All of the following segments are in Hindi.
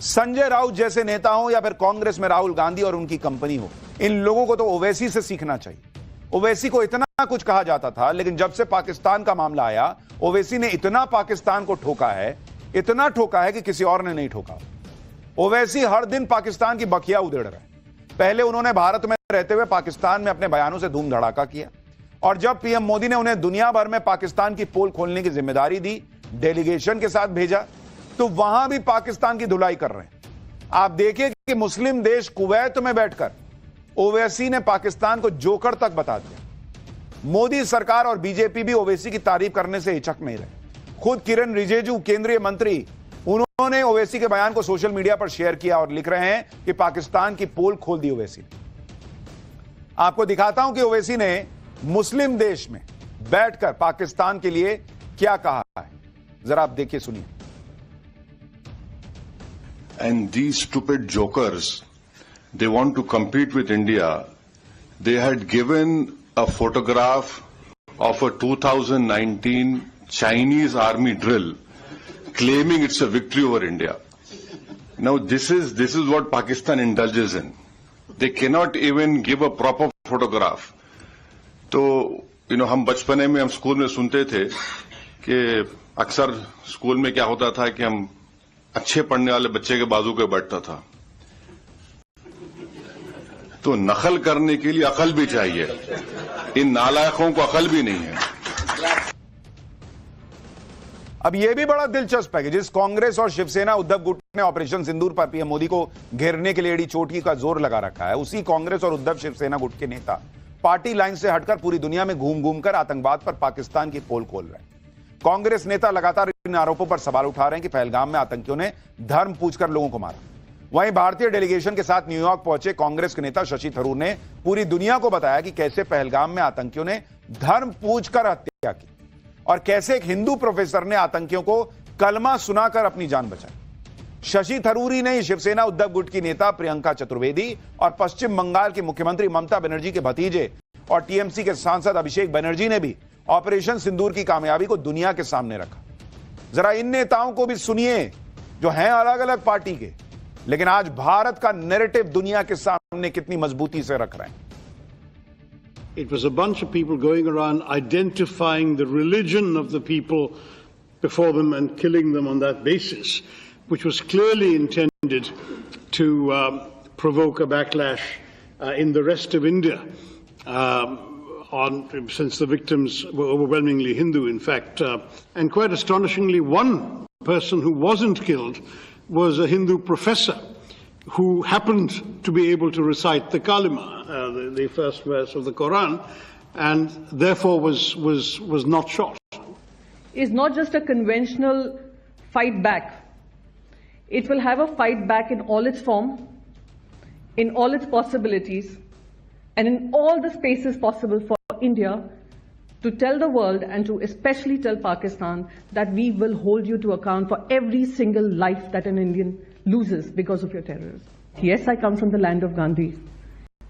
संजय राउत जैसे नेता हो या फिर कांग्रेस में राहुल गांधी और उनकी कंपनी हो, इन लोगों को तो ओवैसी से सीखना चाहिए। ओवैसी को इतना कुछ कहा जाता था, लेकिन जब से पाकिस्तान का मामला आया, ओवैसी ने इतना पाकिस्तान को ठोका है, इतना ठोका है कि किसी और ने नहीं ठोका। ओवैसी हर दिन पाकिस्तान की बखिया उधेड़ रहे हैं। पहले उन्होंने भारत में रहते हुए पाकिस्तान में अपने बयानों से धूम धड़ाका किया, और जब पीएम मोदी ने उन्हें दुनिया भर में पाकिस्तान की पोल खोलने की जिम्मेदारी दी, डेलीगेशन के साथ भेजा, तो वहां भी पाकिस्तान की धुलाई कर रहे हैं। आप देखिए कि मुस्लिम देश कुवैत में बैठकर ओवैसी ने पाकिस्तान को जोकर तक बता दिया। मोदी सरकार और बीजेपी भी ओवैसी की तारीफ करने से हिचक नहीं रहे। खुद किरण रिजिजू, केंद्रीय मंत्री, उन्होंने ओवैसी के बयान को सोशल मीडिया पर शेयर किया और लिख रहे हैं कि पाकिस्तान की पोल खोल दी ओवैसी ने। आपको दिखाता हूं कि ओवैसी ने मुस्लिम देश में बैठकर पाकिस्तान के लिए क्या कहा है, जरा आप देखिए, सुनिए। And these stupid jokers, they want to compete with India. They had given a photograph of a 2019 Chinese army drill, claiming it's a victory over India. Now this is what Pakistan indulges in. They cannot even give a proper photograph. तो हम बचपने में हम स्कूल में सुनते थे कि अक्सर स्कूल में क्या होता था कि हम अच्छे पढ़ने वाले बच्चे के बाजू पे बैठता था। तो नकल करने के लिए अकल भी चाहिए, इन नालायकों को अकल भी नहीं है। अब यह भी बड़ा दिलचस्प है कि जिस कांग्रेस और शिवसेना उद्धव गुट ने ऑपरेशन सिंदूर पर पीएम मोदी को घेरने के लिए एड़ी चोटी का जोर लगा रखा है, उसी कांग्रेस और उद्धव शिवसेना गुट के नेता पार्टी लाइन से हटकर पूरी दुनिया में घूम घूम कर आतंकवाद पर पाकिस्तान की पोल खोल रहे हैं। कांग्रेस नेता लगातार इन आरोपों पर सवाल उठा रहे हैं कि पहलगाम में आतंकियों ने धर्म पूछकर लोगों को मारा। वहीं भारतीय डेलीगेशन के साथ न्यूयॉर्क पहुंचे कांग्रेस के नेता शशि थरूर ने पूरी दुनिया को बताया कि कैसे पहलगाम में आतंकियों ने धर्म पूछकर हत्या की और कैसे एक हिंदू प्रोफेसर ने आतंकियों को कलमा सुनाकर अपनी जान बचाई। शशि थरूर ही नहीं, शिवसेना उद्धव गुट की नेता प्रियंका चतुर्वेदी और पश्चिम बंगाल की मुख्यमंत्री ममता बनर्जी के भतीजे और टीएमसी के सांसद अभिषेक बनर्जी ने भी ऑपरेशन सिंदूर की कामयाबी को दुनिया के सामने रखा। जरा इन नेताओं को भी सुनिए जो हैं अलग अलग पार्टी के, लेकिन आज भारत का नैरेटिव दुनिया के सामने कितनी मजबूती से रख रहे हैं। It was a bunch of people going around identifying the religion of the people before them and killing them on that basis, which was clearly intended to provoke a backlash in the rest of India. Since the victims were overwhelmingly Hindu, in fact, and quite astonishingly, one person who wasn't killed was a Hindu professor who happened to be able to recite the Kalima, the first verse of the Quran, and therefore was not shot. Is not just a conventional fight back. It will have a fight back in all its form, in all its possibilities, and in all the spaces possible for India to tell the world and to especially tell Pakistan that we will hold you to account for every single life that an Indian loses because of your terrorism. Yes, I come from the land of Gandhi.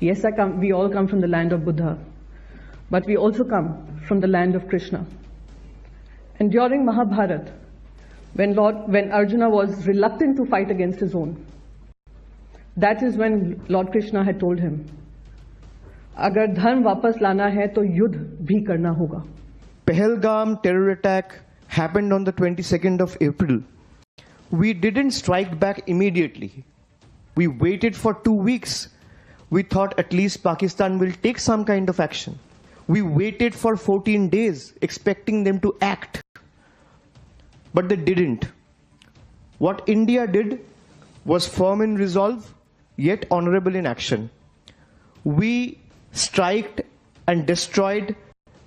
Yes, we all come from the land of Buddha. But we also come from the land of Krishna. And during Mahabharata, when Arjuna was reluctant to fight against his own, that is when Lord Krishna had told him, अगर धर्म वापस लाना है तो युद्ध भी करना होगा. Pahalgam terror attack happened on the 22nd of April. We didn't strike back immediately. We waited for 2 weeks. We thought at least Pakistan will take some kind of action. We waited for 14 days expecting them to act. But they didn't. What India did was firm in resolve, yet honorable in action. We striked and destroyed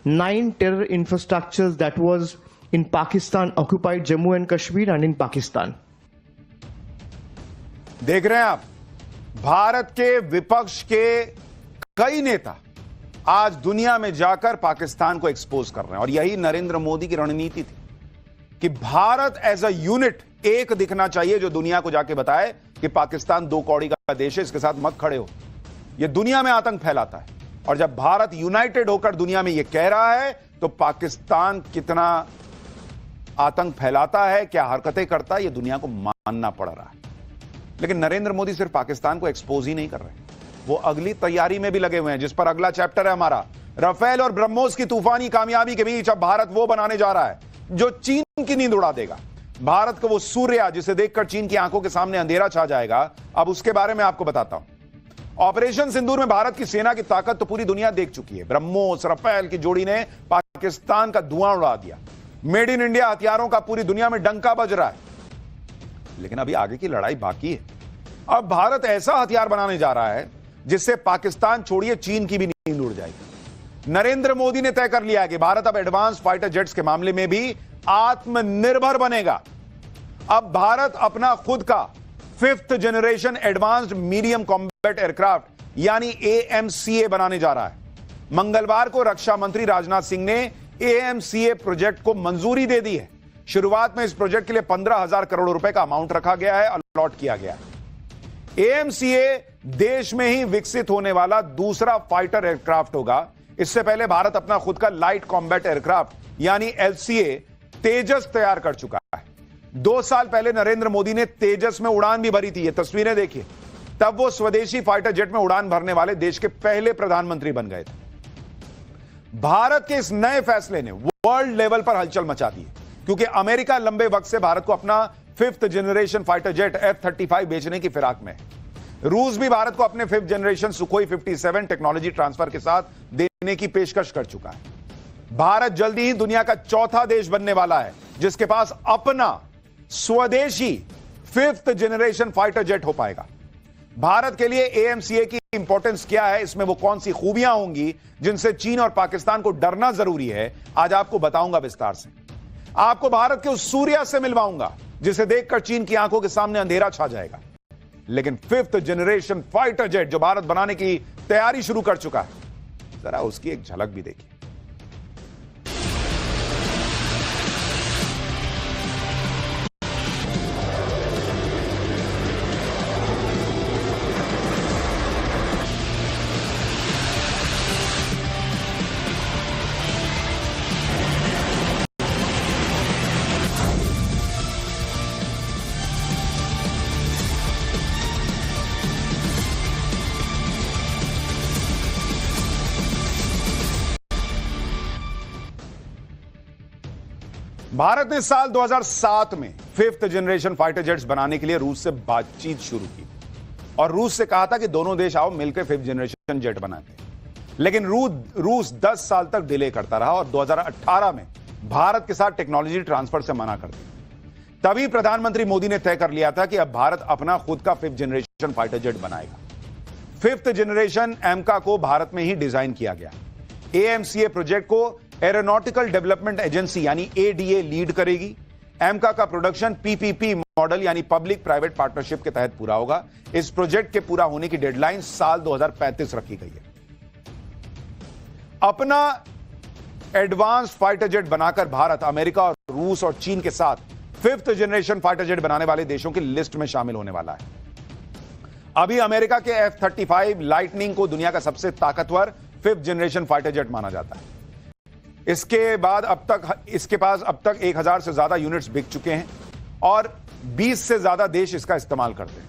9 terror infrastructures that was in Pakistan occupied Jammu and Kashmir and in Pakistan. देख रहे हैं आप, भारत के विपक्ष के कई नेता आज दुनिया में जाकर पाकिस्तान को एक्सपोज कर रहे हैं, और यही नरेंद्र मोदी की रणनीति थी कि भारत एज अ यूनिट एक दिखना चाहिए जो दुनिया को जाके बताए कि पाकिस्तान 2 कौड़ी का देश है, इसके साथ मत खड़े हो। यह दुनिया में आतंक फैलाता है, और जब भारत यूनाइटेड होकर दुनिया में यह कह रहा है तो पाकिस्तान कितना आतंक फैलाता है, क्या हरकतें करता है, यह दुनिया को मानना पड़ रहा है। लेकिन नरेंद्र मोदी सिर्फ पाकिस्तान को एक्सपोज ही नहीं कर रहे, वो अगली तैयारी में भी लगे हुए हैं, जिस पर अगला चैप्टर है हमारा। राफेल और ब्रह्मोस की तूफानी कामयाबी के बीच अब भारत वो बनाने जा रहा है जो चीन की नींद उड़ा देगा। भारत को वो सूर्य जिसे देखकर चीन की आंखों के सामने अंधेरा छा जाएगा। अब उसके बारे में आपको बताता हूं। ऑपरेशन सिंदूर में भारत की सेना की ताकत तो पूरी दुनिया देख चुकी है। ब्रह्मोस राफेल की जोड़ी ने पाकिस्तान का धुआं उड़ा दिया। मेड इन इंडिया हथियारों का पूरी दुनिया में डंका बज रहा है, लेकिन अभी आगे की लड़ाई बाकी है। अब भारत ऐसा हथियार बनाने जा रहा है जिससे पाकिस्तान छोड़िए चीन की भी नींद उड़ जाएगी। नरेंद्र मोदी ने तय कर लिया है कि भारत अब एडवांस फाइटर जेट्स के मामले में भी आत्मनिर्भर बनेगा। अब भारत अपना खुद का 5th generation advanced medium combat aircraft यानी AMCA बनाने जा रहा है। मंगलवार को रक्षा मंत्री राजनाथ सिंह ने AMCA प्रोजेक्ट को मंजूरी दे दी है। शुरुआत में इस प्रोजेक्ट के लिए 15,000 करोड़ रुपए का अमाउंट रखा गया है, अलॉट किया गया है। AMCA देश में ही विकसित होने वाला दूसरा फाइटर एयरक्राफ्ट होगा। इससे पहले भारत अपना खुद का लाइट कॉम्बैट एयरक्राफ्ट यानी LCA तेजस तैयार कर चुका है। 2 साल पहले नरेंद्र मोदी ने तेजस में उड़ान भी भरी थी, ये तस्वीरें देखिए। तब वो स्वदेशी फाइटर जेट में उड़ान भरने वाले देश के पहले प्रधानमंत्री बन गए थे। भारत के इस नए फैसले ने वर्ल्ड लेवल पर हलचल मचा दी है, क्योंकि अमेरिका लंबे वक्त से भारत को अपना 5th generation fighter jet F-35 बेचने की फिराक में है। रूस भी भारत को अपने 5th generation Sukhoi 57 technology transfer के साथ देने की पेशकश कर चुका है। भारत जल्दी ही दुनिया का चौथा देश बनने वाला है जिसके पास अपना स्वदेशी 5th जनरेशन फाइटर जेट हो पाएगा। भारत के लिए AMCA की इंपॉर्टेंस क्या है, इसमें वो कौन सी खूबियां होंगी जिनसे चीन और पाकिस्तान को डरना जरूरी है, आज आपको बताऊंगा विस्तार से। आपको भारत के उस सूर्य से मिलवाऊंगा जिसे देखकर चीन की आंखों के सामने अंधेरा छा जाएगा। लेकिन 5th जनरेशन फाइटर जेट जो भारत बनाने की तैयारी शुरू कर चुका है, जरा उसकी एक झलक भी देखिए। भारत ने साल 2007 में 5th जनरेशन फाइटर जेट्स बनाने के लिए रूस से बातचीत शुरू की और रूस से कहा था कि दोनों देश आओ मिलकर 5th जनरेशन जेट बनाते हैं। लेकिन रूस 10 साल तक डिले करता रहा और 2018 में भारत के साथ टेक्नोलॉजी ट्रांसफर से मना कर दिया। तभी प्रधानमंत्री मोदी ने तय कर लिया था कि अब भारत अपना खुद का 5th जनरेशन फाइटर जेट बनाएगा। 5th जनरेशन AMCA को भारत में ही डिजाइन किया गया। AMCA प्रोजेक्ट को एरोनॉटिकल डेवलपमेंट एजेंसी यानी ADA लीड करेगी। AMCA का प्रोडक्शन PPP मॉडल यानी पब्लिक प्राइवेट पार्टनरशिप के तहत पूरा होगा। इस प्रोजेक्ट के पूरा होने की डेडलाइन साल 2035 रखी गई है। अपना एडवांस फाइटर जेट बनाकर भारत अमेरिका और रूस और चीन के साथ 5th जनरेशन फाइटर जेट बनाने वाले देशों की लिस्ट में शामिल होने वाला है। अभी अमेरिका के F-35 लाइटनिंग को दुनिया का सबसे ताकतवर 5th जनरेशन फाइटर जेट माना जाता है। इसके पास अब तक 1000 से ज्यादा यूनिट्स बिक चुके हैं और 20 से ज्यादा देश इसका इस्तेमाल करते हैं।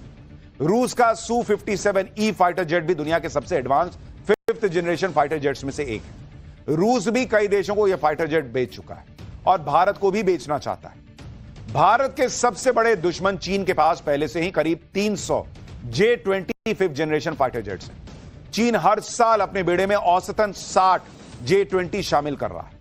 रूस का Su-57E फाइटर जेट भी दुनिया के सबसे advance 5th generation fighter jets में से एक है। रूस भी कई देशों को यह फाइटर जेट बेच चुका है और भारत को भी बेचना चाहता है। भारत के सबसे बड़े दुश्मन चीन के पास पहले से ही करीब 300 J-20 5th generation fighter jets हैं। चीन हर साल अपने बेड़े में औसतन 60 J-20 शामिल कर रहा है।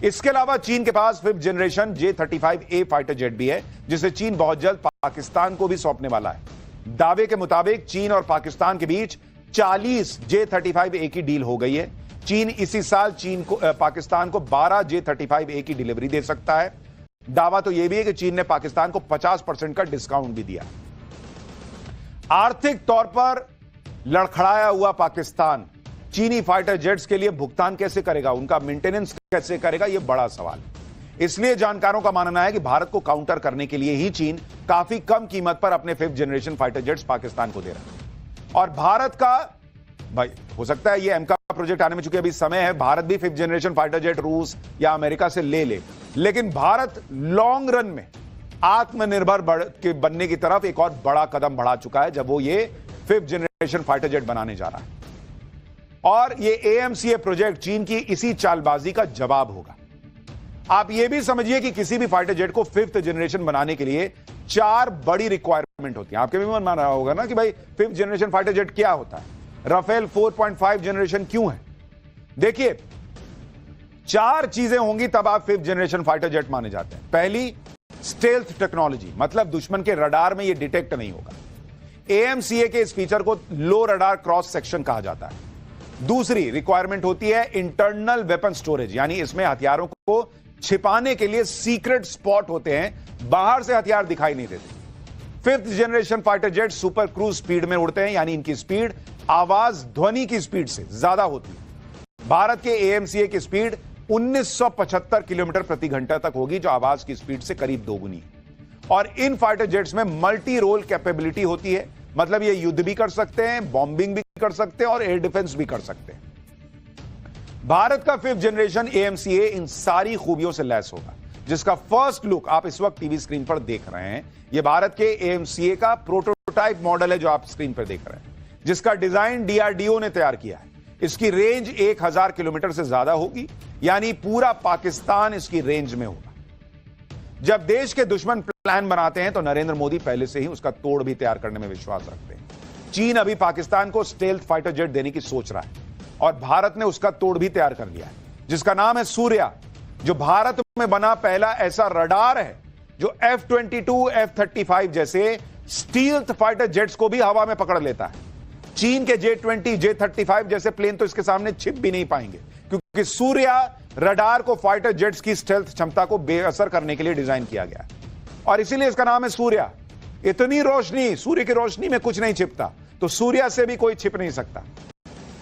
इसके अलावा चीन के पास 5th generation J-35A fighter jet भी है जिसे चीन बहुत जल्द पाकिस्तान को भी सौंपने वाला है। दावे के मुताबिक चीन और पाकिस्तान के बीच 40 J-35A की डील हो गई है। चीन इसी साल पाकिस्तान को 12 J-35A की डिलीवरी दे सकता है। दावा तो यह भी है कि चीन ने पाकिस्तान को 50% का डिस्काउंट भी दिया। आर्थिक तौर पर लड़खड़ाया हुआ पाकिस्तान चीनी फाइटर जेट्स के लिए भुगतान कैसे करेगा, उनका मेंटेनेंस कैसे करेगा, यह बड़ा सवाल है। इसलिए जानकारों का मानना है कि भारत को काउंटर करने के लिए ही चीन काफी कम कीमत पर अपने 5th generation fighter jets Pakistan को दे रहा है। और भारत का भाई हो सकता है यह AMCA प्रोजेक्ट आने में, चूंकि अभी समय है, भारत भी 5th जनरेशन फाइटर जेट रूस या अमेरिका से ले ले, लेकिन भारत लॉन्ग रन में आत्मनिर्भर बनने की तरफ एक और बड़ा कदम बढ़ा चुका है जब वो ये 5th जनरेशन फाइटर जेट बनाने जा रहा है। और ये AMCA प्रोजेक्ट चीन की इसी चालबाजी का जवाब होगा। आप ये भी समझिए कि किसी भी फाइटर जेट को 5th जनरेशन बनाने के लिए 4 बड़ी रिक्वायरमेंट होती है। आपके भी मन मान रहा होगा ना कि भाई 5th जनरेशन फाइटर जेट क्या होता है, राफेल 4.5 जनरेशन क्यों है। देखिए 4 चीजें होंगी तब आप 5th जनरेशन फाइटर जेट माने जाते हैं। पहली, स्टेल्थ टेक्नोलॉजी, मतलब दुश्मन के रडार में ये डिटेक्ट नहीं होगा। AMCA के इस फीचर को लो रडार क्रॉस सेक्शन कहा जाता है। दूसरी रिक्वायरमेंट होती है इंटरनल वेपन स्टोरेज, यानी इसमें हथियारों को छिपाने के लिए सीक्रेट स्पॉट होते हैं, बाहर से हथियार दिखाई नहीं देते। 5th generation fighter jet super cruise speed में उड़ते हैं, यानी इनकी स्पीड आवाज ध्वनि की स्पीड से ज्यादा होती है। भारत के AMCA की स्पीड 1975 किलोमीटर प्रति घंटा तक होगी, जो आवाज की स्पीड से करीब दोगुनी है। और इन फाइटर जेट्स में मल्टी रोल कैपेबिलिटी होती है, मतलब ये युद्ध भी कर सकते हैं, बॉम्बिंग भी कर सकते हैं और एयर डिफेंस भी कर सकते हैं। भारत का 5th जनरेशन AMCA इन सारी खूबियों से लैस होगा, जिसका फर्स्ट लुक आप इस वक्त टीवी स्क्रीन पर देख रहे हैं। यह भारत के AMCA का प्रोटोटाइप मॉडल है जो आप स्क्रीन पर देख रहे हैं, जिसका डिजाइन DRDO ने तैयार किया है। इसकी रेंज 1000 किलोमीटर से ज्यादा होगी, यानी पूरा पाकिस्तान इसकी रेंज में होगा। जब देश के दुश्मन प्लान बनाते हैं तो नरेंद्र मोदी पहले से ही उसका तोड़ भी तैयार करने में विश्वास रखते हैं। चीन अभी पाकिस्तान को स्टेल्थ फाइटर जेट देने की सोच रहा है और भारत ने उसका तोड़ भी तैयार कर लिया है, जिसका नाम है सूर्या, जो भारत में बना पहला ऐसा रडार है जो F-22, F-35 जैसे स्टील्थ फाइटर जेट्स को भी हवा में पकड़ लेता है। चीन के J-20, J-35 जैसे प्लेन तो इसके सामने छिप भी नहीं पाएंगे, क्योंकि सूर्या रडार को फाइटर जेट्स की स्टेल्थ क्षमता को बेअसर करने के लिए डिजाइन किया गया है और इसीलिए इसका नाम है सूर्या। इतनी रोशनी, सूर्य की रोशनी में कुछ नहीं छिपता, तो सूर्या से भी कोई छिप नहीं सकता।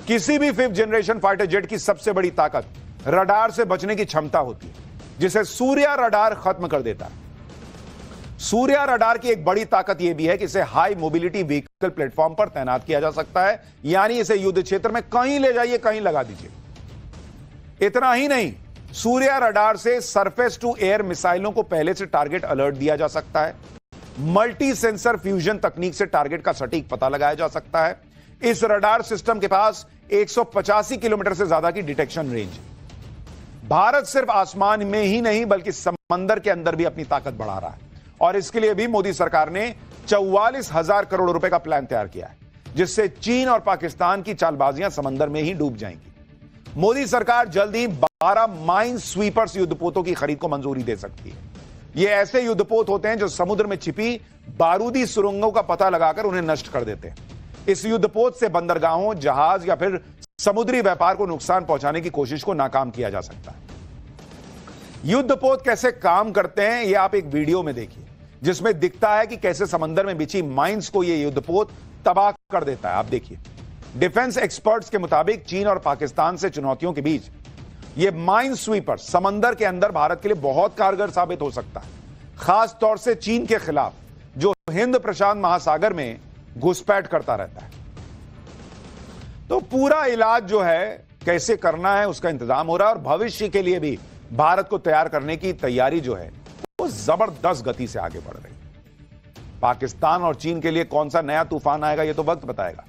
किसी भी 5th जनरेशन फाइटर जेट की सबसे बड़ी ताकत रडार से बचने की क्षमता होती है, जिसे सूर्या रडार खत्म कर देता है। सूर्या रडार की एक बड़ी ताकत यह भी है कि इसे हाई मोबिलिटी व्हीकल प्लेटफॉर्म पर तैनात किया जा सकता है, यानी इसे युद्ध क्षेत्र में कहीं ले जाइए, कहीं लगा दीजिए। इतना ही नहीं, सूर्या रडार से सरफेस टू एयर मिसाइलों को पहले से टारगेट अलर्ट दिया जा सकता है। मल्टी सेंसर फ्यूजन तकनीक से टारगेट का सटीक पता लगाया जा सकता है। इस रडार सिस्टम के पास 185 किलोमीटर से ज्यादा की डिटेक्शन रेंज है। भारत सिर्फ आसमान में ही नहीं बल्कि समंदर के अंदर भी अपनी ताकत बढ़ा रहा है और इसके लिए भी मोदी सरकार ने 44,000 करोड़ रुपए का प्लान तैयार किया है, जिससे चीन और पाकिस्तान की चालबाजियां समंदर में ही डूब जाएंगी। मोदी सरकार जल्द ही 12 माइन स्वीपर्स युद्धपोतों की खरीद को मंजूरी दे सकती है। ये ऐसे युद्धपोत होते हैं जो समुद्र में छिपी बारूदी सुरंगों का पता लगाकर उन्हें नष्ट कर देते हैं। इस युद्धपोत से बंदरगाहों, जहाज या फिर समुद्री व्यापार को नुकसान पहुंचाने की कोशिश को नाकाम किया जा सकता है। युद्धपोत कैसे काम करते हैं यह आप एक वीडियो में देखिए, जिसमें दिखता है कि कैसे समंदर में बिछी माइंस को यह युद्धपोत तबाह कर देता है। आप देखिए, डिफेंस एक्सपर्ट्स के मुताबिक चीन और पाकिस्तान से चुनौतियों के बीच यह माइन स्वीपर समंदर के अंदर भारत के लिए बहुत कारगर साबित हो सकता है, खास तौर से चीन के खिलाफ जो हिंद प्रशांत महासागर में घुसपैठ करता रहता है। तो पूरा इलाज जो है कैसे करना है उसका इंतजाम हो रहा है और भविष्य के लिए भी भारत को तैयार करने की तैयारी जो है वो जबरदस्त गति से आगे बढ़ रही है। पाकिस्तान और चीन के लिए कौन सा नया तूफान आएगा ये तो वक्त बताएगा।